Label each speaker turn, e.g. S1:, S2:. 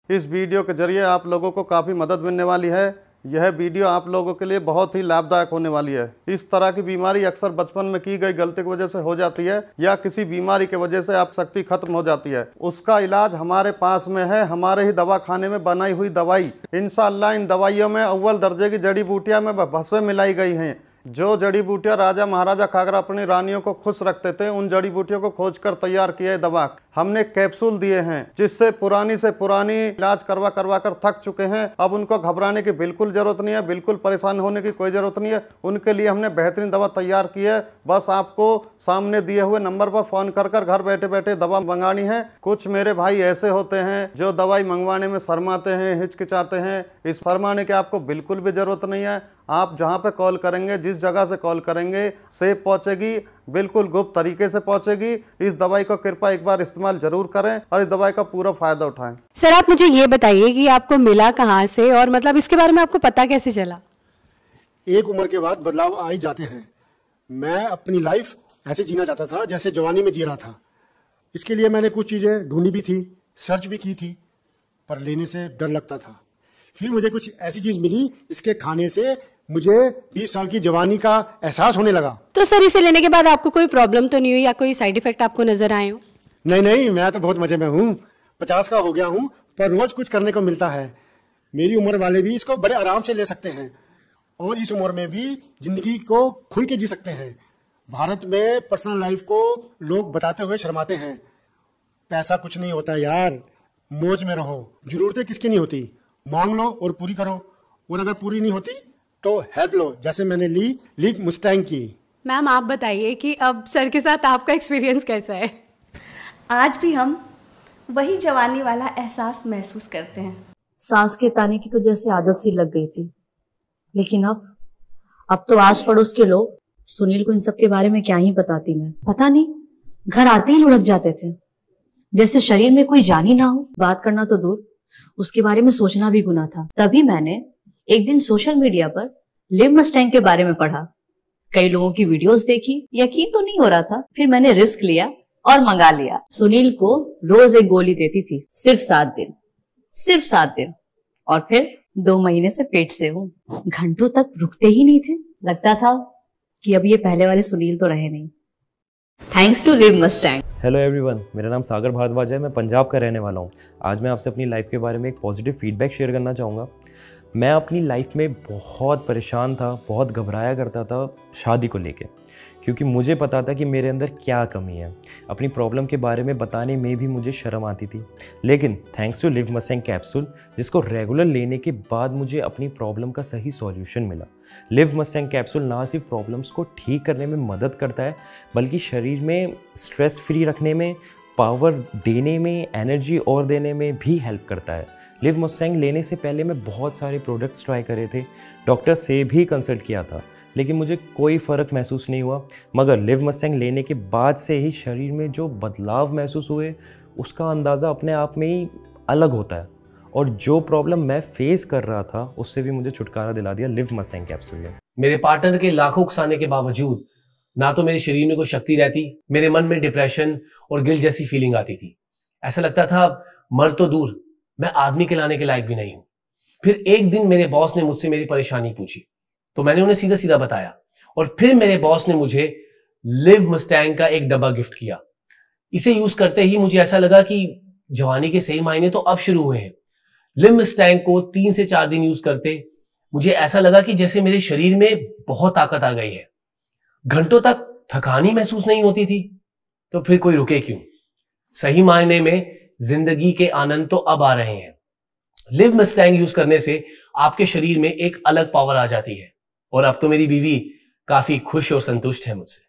S1: इस वीडियो के जरिए आप लोगों को काफ़ी मदद मिलने वाली है। यह वीडियो आप लोगों के लिए बहुत ही लाभदायक होने वाली है। इस तरह की बीमारी अक्सर बचपन में की गई गलती की वजह से हो जाती है या किसी बीमारी की वजह से आप शक्ति खत्म हो जाती है। उसका इलाज हमारे पास में है, हमारे ही दवा खाने में बनाई हुई दवाई। इंशाअल्लाह इन दवाइयों में अव्वल दर्जे की जड़ी बूटियां में भस्म मिलाई गई हैं। जो जड़ी बूटियां राजा महाराजा खाकर अपनी रानियों को खुश रखते थे, उन जड़ी बूटियों को खोजकर तैयार किया दवा। हमने कैप्सूल दिए हैं जिससे पुरानी से पुरानी इलाज करवा करवा कर थक चुके हैं। अब उनको घबराने की बिल्कुल जरूरत नहीं है, बिल्कुल परेशान होने की कोई जरूरत नहीं है। उनके लिए हमने बेहतरीन दवा तैयार की है। बस आपको सामने दिए हुए नंबर पर फोन कर घर बैठे बैठे दवा मंगानी है। कुछ मेरे भाई ऐसे होते हैं जो दवाई मंगवाने में शर्माते हैं, हिचकिचाते हैं। इस शर्माने की आपको बिल्कुल भी जरूरत नहीं है। आप जहां पे कॉल करेंगे, जिस जगह से कॉल करेंगे, सेफ पहुंचेगी, बिल्कुल गुप्त तरीके से पहुंचेगी। इस दवाई को कृपया एक बार इस्तेमाल जरूर करें और इस दवाई का पूरा फायदा उठाएं।
S2: सर आप मुझे ये बताइए कि आपको मिला कहाँ से और मतलब इसके बारे में आपको पता कैसे चला?
S3: एक उम्र के बाद बदलाव आ ही जाते हैं। मैं अपनी लाइफ ऐसे जीना चाहता था जैसे जवानी में जी रहा था। इसके लिए मैंने कुछ चीजें ढूंढी भी थी, सर्च भी की थी, पर लेने से डर लगता था। फिर मुझे कुछ ऐसी चीज मिली, इसके खाने से मुझे 20 साल की जवानी का एहसास होने लगा।
S2: तो सर इसे लेने के बाद आपको कोई प्रॉब्लम तो नहीं हुई या कोई साइड इफेक्ट आपको नजर आए हो?
S3: नहीं, मैं तो बहुत मजे में हूँ। 50 का हो गया हूँ, पर रोज कुछ करने को मिलता है। मेरी उम्र वाले भी इसको बड़े आराम से ले सकते हैं और इस उम्र में भी जिंदगी को खुल के जी सकते हैं। भारत में पर्सनल लाइफ को लोग बताते हुए शर्माते हैं। पैसा कुछ नहीं होता यार, मौज में रहो। जरूरतें किसकी नहीं होती, मांग लो और पूरी करो, और अगर पूरी नहीं होती तो हेल्प लो, जैसे मैंने ली मुस्टैंग की।
S2: मैम आप बताइए कि अब सर के साथ आपका एक्सपीरियंस कैसा है?
S4: आज भी हम वही जवानी वाला एहसास महसूस करते हैं।
S5: सांस के ताने की तो जैसे आदत सी लग गई थी, लेकिन अब तो आस पड़ोस के लोग सुनील को इन सब के बारे में क्या ही बताती मैं। पता नहीं, घर आते ही लुढ़क जाते थे, जैसे शरीर में कोई जान ही ना हो। बात करना तो दूर, उसके बारे में सोचना भी गुनाह था। तभी मैंने एक दिन सोशल मीडिया पर लिव मस्टैंग के बारे में पढ़ा। कई लोगों की वीडियोस देखी, यकीन तो नहीं हो रहा था। फिर मैंने रिस्क लिया और मंगा लिया। सुनील को रोज एक गोली देती थी, सिर्फ 7 दिन, और फिर 2 महीने से पेट से हूँ। घंटों तक रुकते ही नहीं थे। लगता था कि अब ये पहले वाले सुनील तो रहे नहीं। Thanks to Liv Mustang.
S6: Hello everyone, मेरा नाम सागर भारद्वाज है। मैं पंजाब का रहने वाला हूँ। आज मैं आपसे अपनी लाइफ के बारे में एक पॉजिटिव फीडबैक शेयर करना चाहूँगा। मैं अपनी लाइफ में बहुत परेशान था, बहुत घबराया करता था शादी को लेके, क्योंकि मुझे पता था कि मेरे अंदर क्या कमी है। अपनी प्रॉब्लम के बारे में बताने में भी मुझे शर्म आती थी। लेकिन thanks to Liv Mustang capsule, जिसको रेगुलर लेने के बाद मुझे अपनी प्रॉब्लम का सही सॉल्यूशन मिला। लिव मस्टैंग कैप्सूल ना सिर्फ प्रॉब्लम्स को ठीक करने में मदद करता है, बल्कि शरीर में स्ट्रेस फ्री रखने में, पावर देने में, एनर्जी और देने में भी हेल्प करता है। लिव मस्टैंग लेने से पहले मैं बहुत सारे प्रोडक्ट्स ट्राई करे थे, डॉक्टर से भी कंसल्ट किया था, लेकिन मुझे कोई फ़र्क महसूस नहीं हुआ। मगर लिव मस्टैंग लेने के बाद से ही शरीर में जो बदलाव महसूस हुए, उसका अंदाज़ा अपने आप में ही अलग होता है। और जो प्रॉब्लम मैं फेस कर रहा था, उससे भी मुझे छुटकारा दिला दिया लिव मस्टैंग कैप्सूल ने।
S7: मेरे पार्टनर के लाखों उकसाने के बावजूद ना तो मेरे शरीर में कोई शक्ति रहती, मेरे मन में डिप्रेशन और गिल्ट जैसी फीलिंग आती थी। ऐसा लगता था मर तो दूर, मैं आदमी कहलाने के लायक भी नहीं हूं। फिर एक दिन मेरे बॉस ने मुझसे मेरी परेशानी पूछी, तो मैंने उन्हें सीधा सीधा बताया, और फिर मेरे बॉस ने मुझे लिव मस्टैंग का एक डब्बा गिफ्ट किया। इसे यूज करते ही मुझे ऐसा लगा कि जवानी के सही मायने तो अब शुरू हुए हैं। लिव मस्टैंग को 3 से 4 दिन यूज करते मुझे ऐसा लगा कि जैसे मेरे शरीर में बहुत ताकत आ गई है। घंटों तक थकान ही महसूस नहीं होती थी, तो फिर कोई रुके क्यों? सही मायने में जिंदगी के आनंद तो अब आ रहे हैं। लिव मस्टैंग यूज करने से आपके शरीर में एक अलग पावर आ जाती है, और अब तो मेरी बीवी काफी खुश और संतुष्ट है मुझसे।